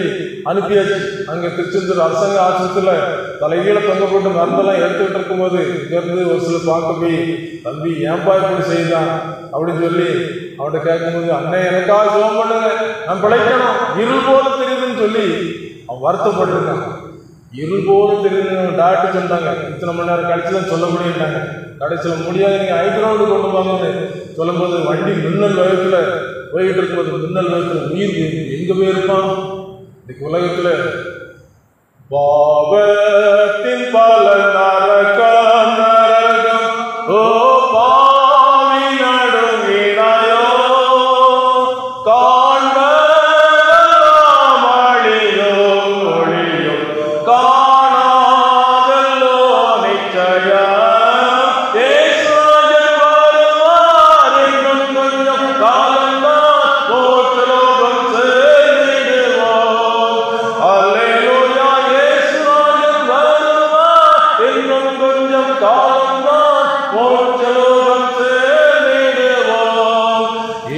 அனுப்பியாச்சு. அங்கே திருச்செந்தூர் அரசாங்க ஆஸ்பத்திரியில் தலைகீழ தொங்க போட்டு மருந்தெல்லாம் எடுத்துக்கிட்டு இருக்கும்போது இங்கேருந்து ஒரு சில பார்க்க போய், தம்பி ஏன்பா இப்படி செய்தான் அப்படின்னு சொல்லி அவன்கிட்ட கேட்கும்போது, அண்ணன் எனக்காக ஜெபம் பண்ணுங்க, நான் பிழைக்கணும், இருள் போல தெரியுதுன்னு சொல்லி அவன் வருத்தப்பட்டிருக்கான். இருள் போல தெரியுதுன்னு டாக்டர் சொன்னாங்க. இத்தனை மணி நேரம் கழிச்சு தான் சொல்ல முடியும்னாங்க. கடைசியில் முடியாது, நீங்கள் ஹைதராபாடு கொண்டு போங்கன்னு சொல்லும்போது வண்டி மின்னல் வேகத்தில் போயிட்டு இருக்கும்போது மின்னல் வேகத்தில் உயிர் எங்கே போயிருப்பான். இன்னைக்கு உலகத்தில் பாவத்தின் பல நரகம் நரகம் ஓ பாவி நடுங்கினாயோ காண்பழியோ ஒளியோ காணாதல்லோ நிச்சயா ஏசுராஜன் வருவார் இன்னும் கொஞ்சம் காலம்தான் மோட்சலோகம் சேர்ந்திடுவோம். அல்லேலூயா ஏசுராஜன் வருவார் இன்னும் கொஞ்சம் காலம்தான் மோட்சலோகம் சேர்ந்திடுவோம்.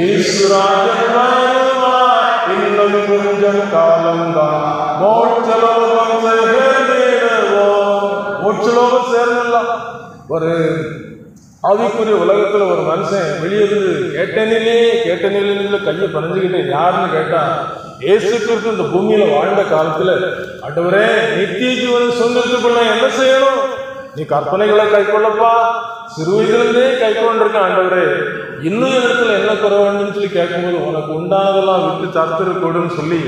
ஏசுராஜன் வருவார் இன்னும் கொஞ்சம் காலம்தான் மோட்சலோகம் சேர்ந்திடுவோம். மோட்சலோகம் சேரலாம். ஒரு ஆவிக்குரிய உலகத்துல ஒரு மனுஷன் வெளியிருந்து கேட்டனிலே கையை பறிஞ்சுக்கிட்டு யாருன்னு கேட்டா, இயேசு கிறிஸ்து இந்த பூமியில வாழ்ந்த காலத்துல, ஆண்டவரே நித்திய ஜீவனை சொந்தத்துக்குள்ள என்ன செய்யணும், நீ கற்பனைகளை கை கொள்ளப்பா, சிறு வயதிலிருந்தே கை கொண்டிருக்க ஆண்டவரே, இன்னும் இடத்துல என்ன குறைவான்னு சொல்லி கேட்கும்போது, உனக்கு உண்டானதெல்லாம் விட்டு தடுத்துரு கொடுன்னு சொல்லி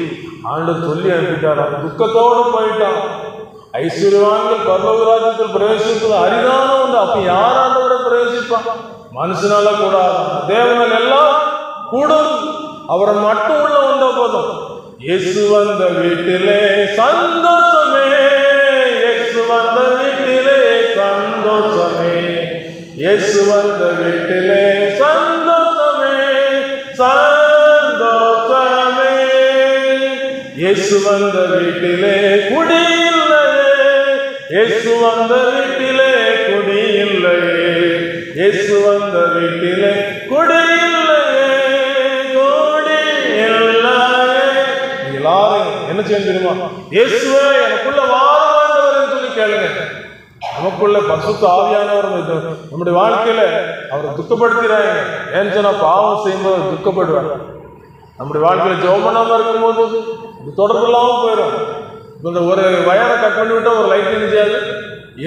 ஆண்டவர் சொல்லி அனுப்பிட்டாராம். துக்கத்தோடு போயிட்டான். ஐஸ்வர்யவான்கள் பரலோக ராஜ்யத்தில் பிரவேசிப்பது அரிதான ஒன்று. அப்ப யார் ஆண்டவரை பிரவேசிப்பான்? மனுஷனால கூடாது, தேவனால் எல்லாம் கூடும். அவரை மட்டும் உள்ள வந்த போதும். இயேசு வந்த வீட்டிலே சந்தோஷமே, இயேசு வந்த வீட்டிலே சந்தோஷமே, இயேசு வந்த வீட்டிலே சந்தோஷமே சந்தோஷமே, இயேசு வந்த வீட்டிலே குடியில்லையே, இயேசு வந்த வீட்டிலே குடியில்லையே, இயேசு வந்த வீட்டிலே குடியில்லையே குடியில்லையே. எல்லாரும் என்ன செய்ய தெரியுமா? இயேசுவே எனக்குள்ள வாழவாண்டவர் சொல்லி கேளுங்க. நமக்குள்ள பரிசுத்த ஆவியானவர் நம்முடைய வாழ்க்கையில அவரை துக்கப்படுத்துறாங்க. ஏன்னு சொன்னா பாவம் செய்யும்போது துக்கப்படுவாங்க. நம்முடைய வாழ்க்கையில ஜெபம் பண்ணாம இருக்கும்போது இது தொடர்பு இல்லாம போயிடும். இந்த ஒரு வயரை கட் பண்ணி விட்டா ஒரு லைட் எரியாது,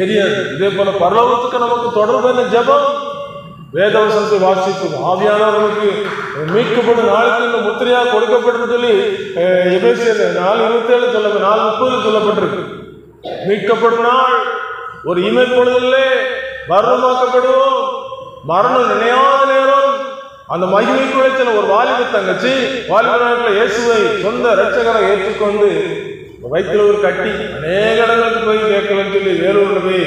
எரியாது. இதே போல பரலோகத்துக்கு நமக்கு தொடர்பு என்ன? ஜெபம், வேதவசனத்தை வாசிப்பது. ஆவியானவர்களுக்கு மீட்கப்படும் நாளுக்கு இந்த முத்திரையா கொடுக்கப்பட்டு சொல்லி எபேசியர் 4:27 சொல்ல 4:30 சொல்லப்பட்டிருக்கு. மீட்கப்படும் நாள் ஒரு இமைப்பொழுதிலே மரணமாக்கப்படுவோம். மரணம் நினையாத நேரம் அந்த மகிமை குலைச்சல் ஒரு வாலிப தங்கச்சி வாலிப நாட்கள் இயேசுவை சொந்த ரட்சகரை ஏற்றுக்கொண்டு வயிற்றுல ஒரு கட்டி அநேக இடங்களுக்கு போய் கேட்கலன்னு சொல்லி வேலூர்ல போய்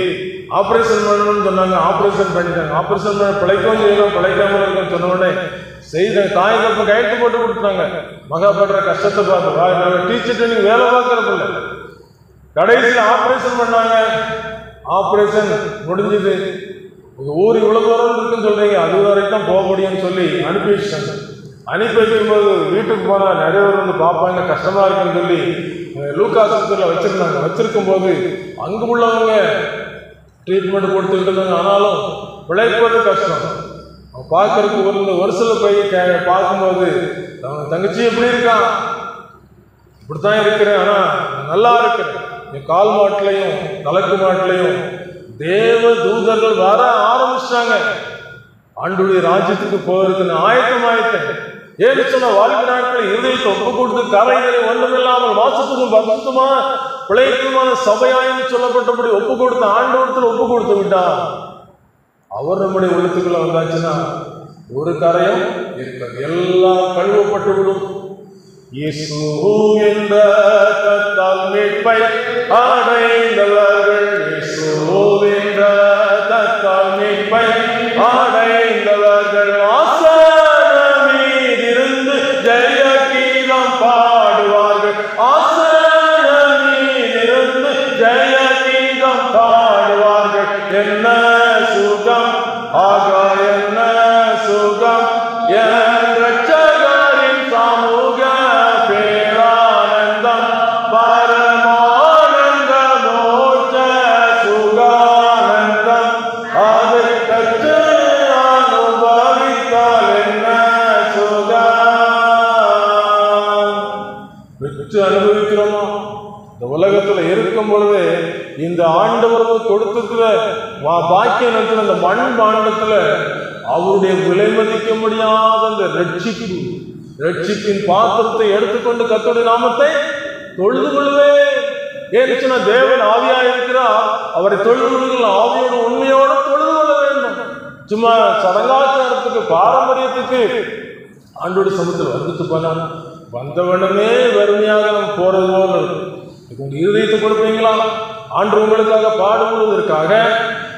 ஆபரேஷன் பண்ணணும்னு சொன்னாங்க. ஆபரேஷன் பண்ணிட்டாங்க. ஆபரேஷன் பண்ண பிழைக்கவும் செய்யணும், பிழைக்காம இருக்கணும் சொன்ன உடனே செய்த தாய் தப்ப கையெழுத்து போட்டு கொடுத்தாங்க. மகாபடுற கஷ்டத்தை பார்த்து நாங்கள் டீச்சர் ட்ரைனிங் வேலை பார்க்கறதில்ல. கடைசியில் ஆபரேஷன் பண்ணாங்க. ஆபரேஷன் முடிஞ்சது. உங்க ஊர் இவ்வளவு தூரம் இருக்குன்னு சொல்றீங்க, அது வரைக்கும் தான் போக முடியும்னு சொல்லி அனுப்பி வச்சிட்டாங்க. அனுப்பி வைக்கும்போது வீட்டுக்கு போனா நிறைய பேர் வந்து பார்ப்பாங்க, கஷ்டமா இருக்குன்னு சொல்லி லூக்கா ஆஸ்பத்திரியில் வச்சிருந்தாங்க. வச்சிருக்கும் போது அங்கு உள்ளவங்க ட்ரீட்மெண்ட் கொடுத்துக்கிட்டு இருந்தாங்க. ஆனாலும் பிழைப்பது கஷ்டம். பார்க்கறதுக்கு ஒரு சில போய் பார்க்கும்போது தங்கச்சி எப்படி இருக்கான், இப்படித்தான் இருக்கிறேன், ஆனா நல்லா இருக்கிறேன். என் கால் மாட்டிலையும் தலைக்கு மாட்டிலையும் தேவ தூதர்கள் வர ஆரம்பிச்சாங்க. ஆண்டுடைய ராஜ்யத்துக்கு போவதற்கு ஆயத்தமாயிட்டேன். ஏன்னு சொன்ன வாலிப நாட்கள் இருதயத்தை ஒப்பு கொடுத்து கரைகளை ஒன்றுமில்லாமல் வாசத்துக்கும் பரிசுத்தமான பிழைக்குமான சபையாயின்னு சொல்லப்பட்டபடி ஒப்பு கொடுத்த ஆண்டவரத்தில் ஒப்பு கொடுத்து விட்டார். அவர் நம்முடைய உள்ளத்துக்குள்ள வந்தாச்சுன்னா ஒரு கரையும் இருக்காது, எல்லாம் கழுவப்பட்டு விடும். இயேசு என்ற தத்தால் மீட்பை அடைந்தவர்கள், இயேசு என்ற தத்தால் மீட்பை அடைந்தவர்கள் ஆசனமீதிருந்து ஜெய கீதம் பாடுவார்கள். ஆசனமீதிருந்து ஜெய கீதம் பாடுவார்கள். என்ன உலகத்துல இருக்கும் பொழுது இந்த ஆண்டவருக்கு கொடுத்திருக்கிற பாக்கிய நேரத்தில் அந்த மண் பாண்டத்துல அவருடைய விலை மதிக்க முடியாத அந்த ரட்சிப்பின் பாத்திரத்தை எடுத்துக்கொண்டு கர்த்தருடைய நாமத்தை தொழுது கொள்வேன். ஏன்னா தேவன் ஆவியா இருக்கிறார், அவரை தொழுது கொள்ளுங்கள், ஆவியோடு உண்மையோடு தொழுது கொள்ள வேண்டும். சும்மா சடங்காச்சாரத்துக்கு பாரம்பரியத்துக்கு ஆண்டோட சமூகத்தில் வந்துட்டு போனான் வந்தவனமே வறுமையாக நம்ம போறது போல உங்க இருதயத்தை கொடுப்பீங்களா? ஆண்டு உங்களுக்காக பாடுபடுவதற்காக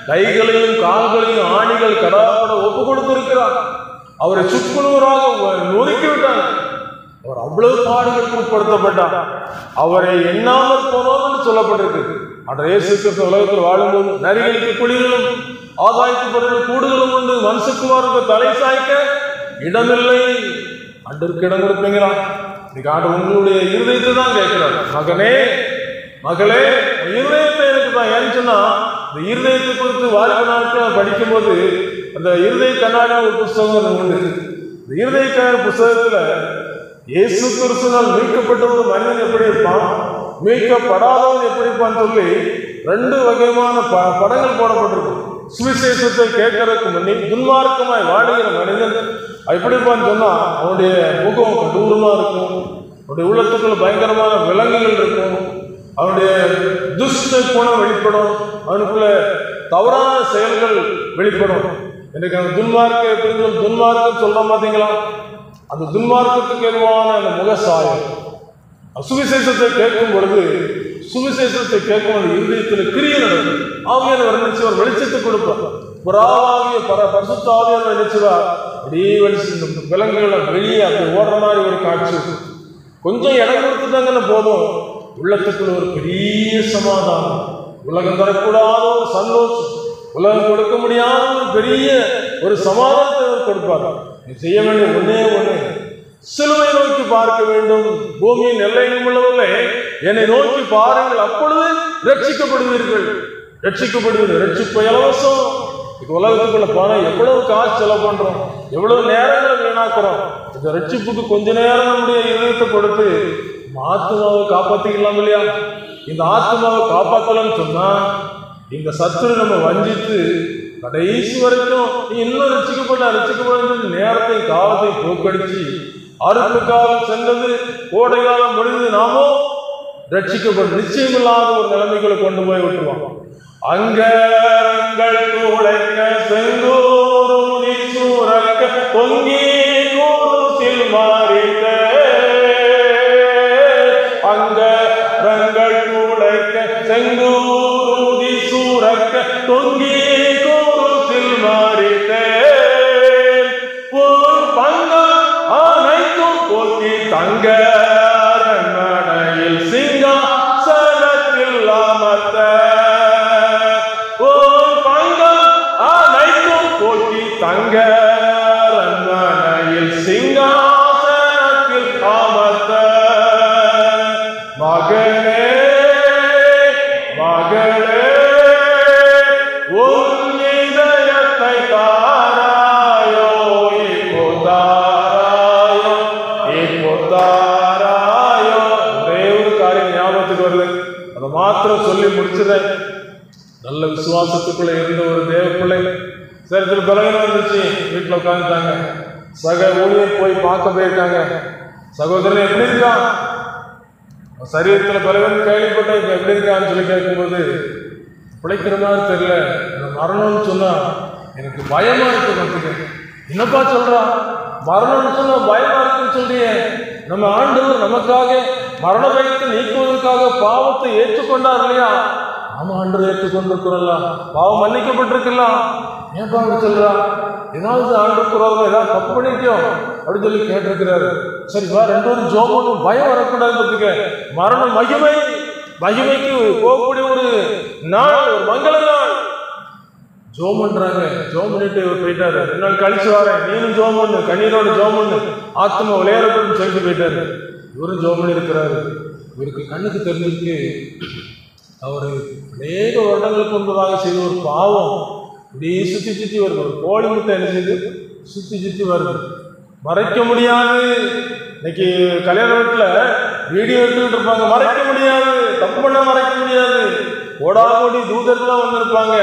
கைகளையும் கால்களையும் ஆணிகள் கடாப்பட ஒப்பு கொடுத்திருக்கிறார். அவரை சுக்குநூறாக நொறுக்கி விட்டாங்க. அவர் அவ்வளவு பாடுகளுக்கு உட்படுத்தப்பட்டார். அவரை எண்ணாமல் போனோம் என்று சொல்லப்பட்டிருக்கு. அன்றைய இயேசு கிறிஸ்து உலகத்தில் வாழும்போது நரிகளுக்கு குழிகளும் ஆகாயத்து கூடுதலும் உண்டு, மனுஷகுமாருக்கு தலை சாய்க்க இடமில்லை. அன்றிற்கு இடம் கொடுப்பீங்களா? இன்னைக்கு ஆண்டு உங்களுடைய இருதயத்தை தான் கேட்கிறார். மகனே மகளே, இருதயத்தை எனக்கு தான். ஏன்னு சொன்னா இந்த இருதயத்தை குறித்து வாழ்க்கை நாட்கள் படிக்கும்போது அந்த இருதய கண்ணாடி ஒரு புஸ்தகம் உண்டு. இந்த இருதய கண்ணாடி புஸ்தகத்துல இயேசு கிறிஸ்துவால் மீட்கப்பட்ட ஒரு மனிதன் எப்படி இருப்பான், மீட்கப்படாதவன் எப்படி இருப்பான்னு சொல்லி 2 வகையான படங்கள் போடப்பட்டிருக்கு. சுவிசேஷத்தை கேட்கறதுக்கு முன்னே துன்மார்க்கமாய் வாடுகிற மனிதன் எப்படி இருப்பான்னு சொன்னா அவனுடைய முகம் கொடூரமா இருக்கும், அவனுடைய உள்ளத்துக்குள்ள பயங்கரமான விலங்குகள் இருக்கும், அவனுடைய துஷ்ட குணம் வெளிப்படும், அவனுக்குள்ள தவறான செயல்கள் வெளிப்படும். எனக்கு அந்த துன்மார்க்க எப்படி துன்மார்க்கம் சொல்றோம் பார்த்தீங்களா? அந்த துன்மார்க்கத்துக்கு எதுவான அந்த முகசாயம். சுவிசேஷத்தை கேட்கும் பொழுது சுவிசேஷத்தை கேட்கும் அந்த இருதயத்தில் கிரியை நடக்கும். ஆவியானவர் நினைச்சவர் வெளிச்சத்தை கொடுப்பார். புறாவாகிய பரிசுத்த ஆவியானவர் நினைச்சவர் அப்படியே வெளிச்சம் விலங்குகளை வெளியே அப்படி ஓடுற மாதிரி ஒரு காட்சி. கொஞ்சம் இடம் கொடுத்துட்டாங்கன்னு போதும், உள்ளத்துக்குள்ள ஒரு பெரிய சமாதானம், உலகம் தரக்கூடாத ஒரு சந்தோஷம், உலகம் கொடுக்க முடியாத ஒரு பெரிய ஒரு சமாதானத்தை கொடுப்பார். நீ செய்ய வேண்டிய ஒன்னே ஒண்ணு, சிலுவை நோக்கி பார்க்க வேண்டும். பூமியின் எல்லையில் உள்ளவர்களே என்னை நோக்கி பாருங்கள், அப்பொழுது ரட்சிக்கப்படுவீர்கள். ரட்சிப்பு இலவசம். உலகத்துக்குள்ள போனால் எவ்வளவு காசு செலவு பண்றோம், எவ்வளவு நேரங்களை வீணாக்குறோம். இந்த ரட்சிப்புக்கு கொஞ்ச நேரம் நம்முடைய இதயத்தை கொடுத்து ஆத்மாவை காப்பாத்திக்கலாம் இல்லையா? இந்த ஆத்மாவை காப்பாற்றலன்னு சொன்னா இந்த சத்துரு நம்ம வஞ்சித்து கடைசி வரைக்கும் நீ இன்னும் ரட்சிக்கப்பட்ட நேரத்தை காலத்தை போக்கடிச்சு அறுப்பு காலம் சென்றது, கோடை காலம் முடிந்து நாமோ ரட்சிக்கப்பட்ட நிச்சயம் இல்லாத ஒரு நிலைமைகளை கொண்டு போய் விட்டுருவாங்க. அங்கங்கள் துளைக்க செங்கூரு சூரக்க பொங்கி கூறுசில் மாறிட்ட, அங்கங்கள் துளைக்க செங்கூரு சூரக்க பொங்கி கூறுசில் மாறிட்ட, போல் பங்கம் அனைத்தும் போக்கி தங்க மனையில் சிங்காசனத்தில் அமர்த்த, தங்க மனையில் சிங்காசனத்தில் அமர்த்த, மகனே மகளே உன் இதயத்தை தாராயோ, இப்போ தாராயோ. ஒரே ஒரு காரியம் ஞாபகத்துக்கு வருது, அதை மாத்திரம் சொல்லி முடிச்சுறேன். நல்ல விசுவாசத்துக்குள்ள இருந்த ஒரு தேவ பிள்ளை சரித்திர பலகீனம் வந்துச்சு, வீட்டில் உட்காந்துட்டாங்க. சக ஊழியர் போய் பார்க்க போயிருக்காங்க. சகோதரன் எப்படி இருக்கான், சரீரத்தில் பலகீனம் கேள்விப்பட்ட இப்போ எப்படி இருக்கான்னு சொல்லி கேட்கும்போது பிழைக்கிற மாதிரி தெரியல, மரணம்னு சொன்னா எனக்கு பயமா இருக்கு. பார்த்துக்க என்னப்பா சொல்றா, மரணம்னு சொன்னா பயமா இருக்குன்னு சொல்றியே. நம்ம ஆண்டவர் நமக்காக மரண பயத்தை நீக்குவதற்காக பாவத்தை ஏற்றுக்கொண்டார் இல்லையா? ஆமா, ஆண்டவர் ஏற்றுக்கொண்டிருக்கிறோம்ல, பாவம் மன்னிக்கப்பட்டிருக்கலாம். ஏன் பாங்க சொல்றா, ஏதாவது ஆண்டுக்குறவங்க ஏதாவது தப்பு பண்ணிட்டோம் அப்படின்னு சொல்லி கேட்டிருக்கிறாரு. சரி வா, 2 ஜோம் பயம் வரக்கூடாது. மரணம் மகிமைக்கு போகக்கூடிய ஒரு நாள், ஒரு மங்கள நாள். ஜோம் பண்றாங்க. ஜோம் பண்ணிட்டு போயிட்டாரு. 2 நாள் கழிச்சு வரேன், நீனும் ஜோம் பண்ணு, கண்ணீரோட ஜோம் பண்ணு, ஆத்மா விளையாடப்படும் சொல்லிட்டு போயிட்டாரு. இவரும் ஜோம் பண்ணி இருக்கிறாரு. இவருக்கு கண்ணுக்கு தெரிஞ்சிருக்கு, அவர் அநேக வருடங்களுக்கு முன்பதாக செய்த ஒரு பாவம் இப்படி சுத்தி வருது. ஒரு கோழி முட்டை என்ன செய்து சுத்தி வருது, மறைக்க முடியாது. இன்னைக்கு கல்யாண வீட்டில் வீடியோ எடுத்துக்கிட்டு இருப்பாங்க. மறைக்க முடியாது, தப்பு பண்ண மறைக்க முடியாது. கோடாகோடி தூதர்கள்லாம் வந்திருப்பாங்க,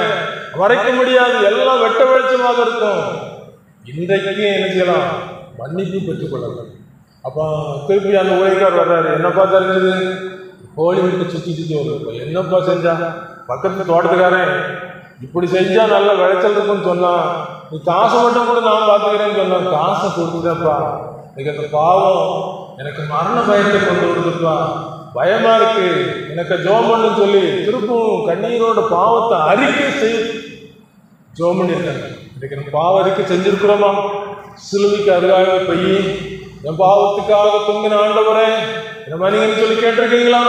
மறைக்க முடியாது. எல்லாம் வெட்ட வெளிச்சமாக இருக்கும். இன்றைக்கு என்ன செய்யலாம்? மன்னிப்பு பெற்றுக் கொள்ளலாம். அப்போ திருப்பி அந்த ஊழியக்கார் வர்றாரு. என்னப்பா தெரிஞ்சது? கோழி விட்டு சுற்றி சுற்றி வரும். என்னப்பா செஞ்சா? பக்கத்து தோட்டத்துக்காரன் இப்படி செஞ்சா நல்ல விளைச்சல் இருக்குன்னு சொன்னான். நீ காசை மட்டும் கூட நான் பார்த்துக்கிறேன்னு சொன்னான். காசை கொடுத்துட்டப்பா, எனக்கு அந்த பாவம் எனக்கு மரண பயத்தை கொண்டு வருதுப்பா, பயமா இருக்கு, எனக்கு ஜோம் பண்ணு சொல்லி திருப்பும் கண்ணீரோட பாவத்தை அறிக்கை செய்ய ஜோம் பண்ணியிருக்காங்க. இன்னைக்கு நம்ம பாவ அறிக்கை செஞ்சிருக்கிறோமா? சிலுவைக்கு அதுக்காக போய் என் பாவத்துக்காக தொங்கின ஆண்டவரே என்ன மன்னிங்கன்னு சொல்லி கேட்டிருக்கீங்களா?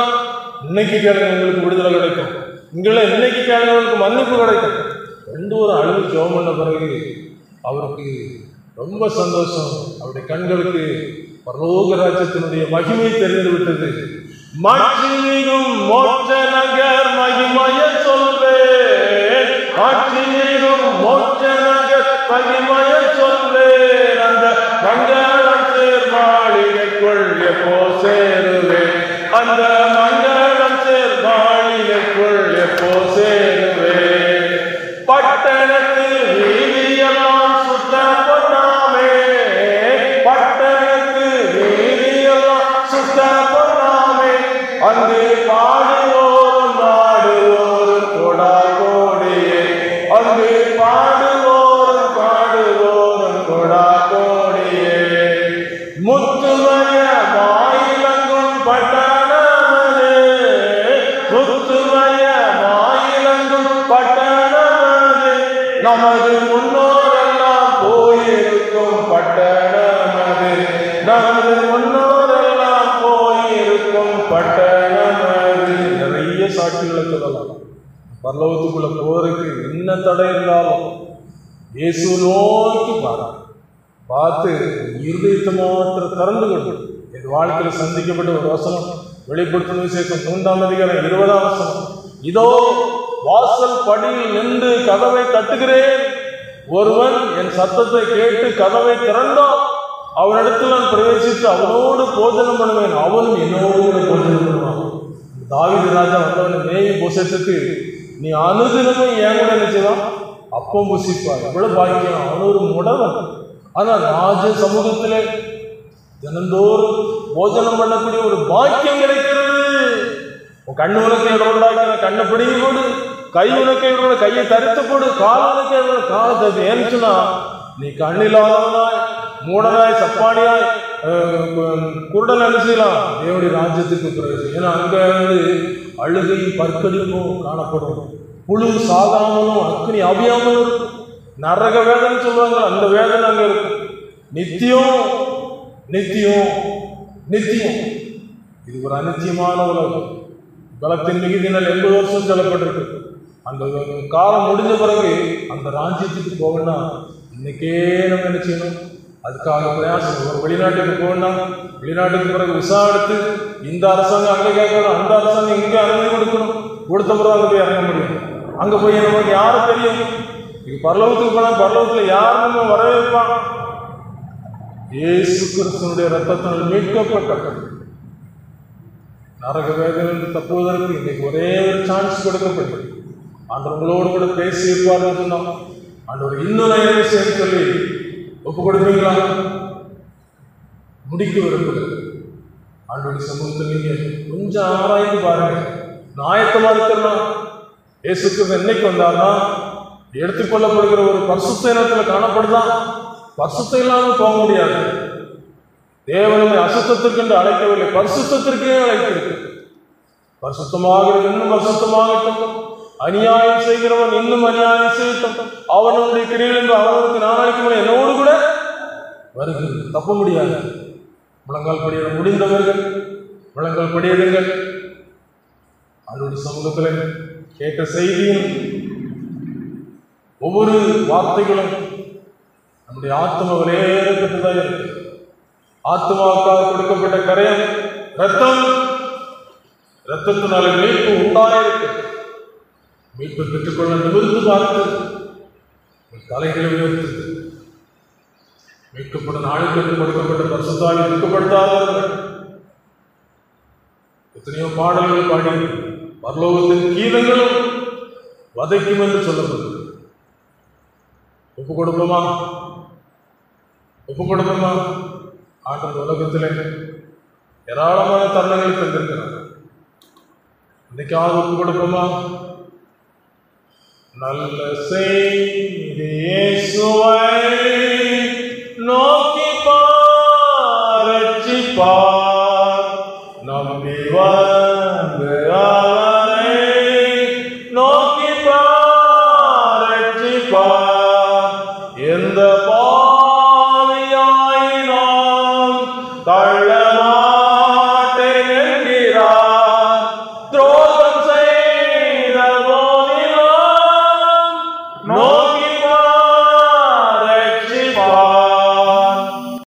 இன்னைக்கு கேளுங்க, உங்களுக்கு விடுதலை கிடைக்கும். இங்கே இன்னைக்கு கேளுங்க, உங்களுக்கு மன்னிப்பு கிடைக்கும். ரெண்டு ஒரு அழுது ஜோம் பண்ண பிறகு அவருக்கு ரொம்ப சந்தோஷம். அவருடைய கண்களுக்கு பரலோக ராஜ்யத்தினுடைய மகிமை தெரிந்து விட்டது. மாட்சிமிகும் மோட்ச நகர் மகிமைய சொல்வேன், மாட்சிமிகும் மோட்ச நகர் மகிமைய சொல்வேன், அந்த மங்களம் சேர் மாளிகைக்குள் எப்போ சேருவேன், அந்த மங்களம் சேர் மாளிகைக்குள் எப்போ சேருவேன். பட்டணத்தில் வீதியெல்லாம் சுத்த பொன்னாமே, பட்டணத்து வீதியெல்லாம் சுத்த பொன்னாமே, அங்கு பாடுவோரும் நாடுவோரும் கொடா கோடியே, அங்கு பாடுவோரும் பாடுவோரும் கொடா கோடியே. முத்துமய மாயிலங்கும் பட்டணமது, முத்துமய மாயிலங்கும் பட்டணமது, நமது முன்னோரெல்லாம் போயிருக்கும் பட்டணமது, நமது முன்னோரெல்லாம் போயிருக்கும் பட்டணமது. நிறைய சாட்சிகளை சொல்லலாம். பரலோகத்துக்குள்ள போறதுக்கு என்ன தடை இருந்தாலும் இயேசு நோக்கி பார்த்து இருதயத்தை மாத்திரம் திறந்து கொண்டு என் வாழ்க்கையில் சந்திக்கப்பட்ட ஒரு வசனம் வெளிப்படுத்தும் விசேஷம் 3ஆம் அதிகாரம் 20ஆம் வசனம். இதோ வாசல் படியில் நின்று கதவை தட்டுகிறேன், ஒருவன் என் சத்தத்தை கேட்டு கதவை திறந்தான், அவனிடத்தில் நான் பிரவேசித்து அவனோடு போஜனம் பண்ணுவேன், அவனும் என்னோடு போஜனம் பண்ணுவான். தாவீது ராஜா வந்தவனை மேய் போஷத்துக்கு நீ அனுதினமும் என் கூட நினைச்சுதான் அப்பம் புசிப்பார். எவ்வளவு பாக்கியம்! அவன் ஒரு முடவன், ஆனால் ராஜ சமூகத்திலே தினந்தோறும் போஜனம் பண்ணக்கூடிய ஒரு பாக்கியம் கிடைக்கிறது. உன் கண்ணு உனக்கு உண்டாக்கின கண்ணை பிடிங்கி போடு, கை உனக்கு கையை தரித்து போடு, கால் உனக்கு காலத்தை ஏன்னுச்சுன்னா நீ கண்ணில்லாதவனாய் மூடனாய் சப்பானியாய் குருடன் என்ன செய்யலாம்? தேவனுடைய ராஜ்யத்துக்கு பிரவேசம். ஏன்னா அங்க வந்து அழுகையும் பற்கடிப்பும் காணப்படும், புழு சாதாமலும் அக்னி அவியாமலும் இருக்கும், நரக வேதனை சொல்லுவாங்க, அந்த வேதனை அங்க இருக்கும். நித்தியம் நித்தியம் நித்தியம். இது ஒரு அநித்தியமான உலகம். பலத்தின் மிகுதினால் 80 வருஷம் சொல்லப்பட்டிருக்கு. அந்த காலம் முடிஞ்ச பிறகு அந்த ராஜ்யத்துக்கு போகணும்னா இன்னைக்கே நம்ம என்ன செய்யணும்? அதுக்காக பிரயாசம். ஒரு வெளிநாட்டுக்கு போகணும், வெளிநாட்டுக்கு பிறகு விசா எடுத்து இந்த அரசாங்கம் அங்கே கேட்கணும், அந்த அரசாங்கம் இங்கே அனுமதி கொடுக்கணும், கொடுத்த பிறகு அங்கே போய் இறங்க முடியும். அங்கே போய் நமக்கு யாரும் தெரியும்? இது பரலோகத்துக்கு போனால் பரலோகத்தில் யார் நம்ம வரவேற்பான்? இயேசு கிறிஸ்துவினுடைய ரத்தத்தினால் மீட்கப்பட்ட நரக வேதனை தப்புவதற்கு இன்னைக்கு ஒரே ஒரு சான்ஸ் கொடுக்கப்பட்டது. ஆண்டவங்களோடு கூட பேசி இருப்பார்கள் சொன்னோம். ஆண்டவர் இன்னும் நான் சேர்த்து சொல்லி ஒப்பு கொடுப்பீங்களா? முடிக்க விரும்புகிறது. ஆண்டோடைய சமூகத்தில் நீங்க கொஞ்சம் ஆராய்ந்து பாருங்க. ஆயத்தமா இருக்கிறனா இயேசு கிறிஸ்து என்னைக்கு வந்தார்னா எடுத்துக்கொள்ளப்படுகிற ஒரு பரிசுத்த இனத்தில் காணப்படுதான். பரிசுத்தம் இல்லாமல் போக முடியாது. தேவனை அசுத்தத்திற்கு என்று அழைக்கவில்லை, பரிசுத்தத்திற்கே அழைத்திருக்கு. பரிசுத்தமாக இன்னும் பரிசுத்தமாகட்டும், அநியாயம் செய்கிறவன் இன்னும் அநியாயம் செய்யட்டும், அவனுடைய கிரியிலிருந்து அவனுக்கு நான் அழைக்கும் என்னோடு கூட வருகிறது. தப்ப முடியாது. முழங்கால் படியிட முடிந்தவர்கள் முழங்கால் படியிடுங்கள். அவருடைய சமூகத்தில் கேட்ட செய்தியும் ஒவ்வொரு வார்த்தைகளும் நம்முடைய ஆத்மாவிலே ஏற்பட்டதாக இருக்கு. ஆத்மாவுக்காக கொடுக்கப்பட்ட கரையம் ரத்தம், ரத்தத்தினால மீட்பு உண்டாயிருக்கு. மீட்பை பெற்றுக்கொள்ள நிமிர்ந்து பார்த்து தலைகளை உயர்த்து மீட்கப்பட்ட நாளுக்கு கொடுக்கப்பட்ட பரிசுத்தாவி மீட்கப்படுத்தாதவர்கள் எத்தனையோ பாடல்கள் பாடி பரலோகத்தின் கீதங்களும் வதைக்கும் என்று சொல்லப்படுது. ஒப்பு கொடுப்போமா? ஒப்பு கொடுப்போமா? ஆண்டவர் உலகத்திலே ஏராளமான தருணங்களை தந்திருக்கிறார். இன்னைக்காவது ஒப்பு கொடுப்போமா? நல்ல செய்தி இயேசுவை நோக்கி பார், ரட்சிப்பார், நம்பி வந்து அவரை நோக்கி பார், ரட்சிப்பார். எந்த பாவியாய் நாம் தள்ளமா